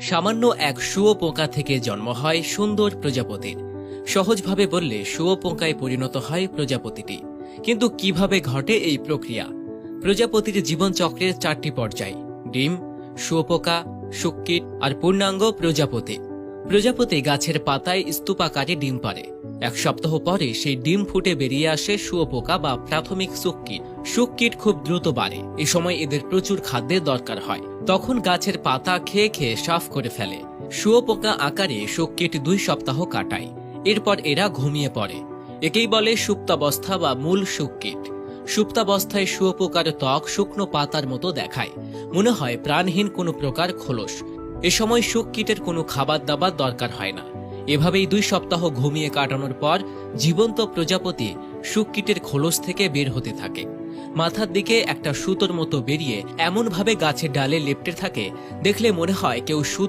সামান্য এক শুঁয়োপোকা থেকে জন্ম হয় সুন্দর প্রজাপতির। সহজভাবে বললে শুঁয়োপোকায় পরিণত হয় প্রজাপতিটি। কিন্তু কিভাবে ঘটে এই প্রক্রিয়া? প্রজাপতির জীবনচক্রের 4টি পর্যায়: ডিম, শুঁয়োপোকা, শুককীট আর পূর্ণাঙ্গ প্রজাপতি। প্রজাপতি গাছের পাতায় স্তূপাকারে ডিম পাড়ে। 1 সপ্তাহ পরে সেই ডিম ফুটে বেরিয়ে আসে শুঁয়োপোকা বা প্রাথমিক শুককীট। শুককীট খুব দ্রুত বাড়ে। এ সময় এদের প্রচুর খাদ্যের দরকার হয়। তখন গাছের পাতা খেয়ে খেয়ে সাফ করে ফেলে। শুঁয়োপোকা আকারে শুককীট 2 সপ্তাহ কাটায়। এরপর এরা ঘুমিয়ে পড়ে। একেই বলে সুপ্তাবস্থা বা মূল শুককীট। সুপ্তাবস্থায় শুঁয়োপোকার ত্বক শুকনো পাতার মতো দেখায়, মনে হয় প্রাণহীন কোনো প্রকার খোলস। এ সময় শুককীটের কোনো খাবার দাবার দরকার হয় না। এভাবেই 2 সপ্তাহ ঘুমিয়ে কাটানোর পর জীবন্ত প্রজাপতি শুককীটের খোলস থেকে বের হতে থাকে। মাথার দিকে একটা সুতোর মতো বেরিয়ে এমনভাবে গাছের ডালে লেপ্টে থাকে, দেখলে মনে হয় কেউ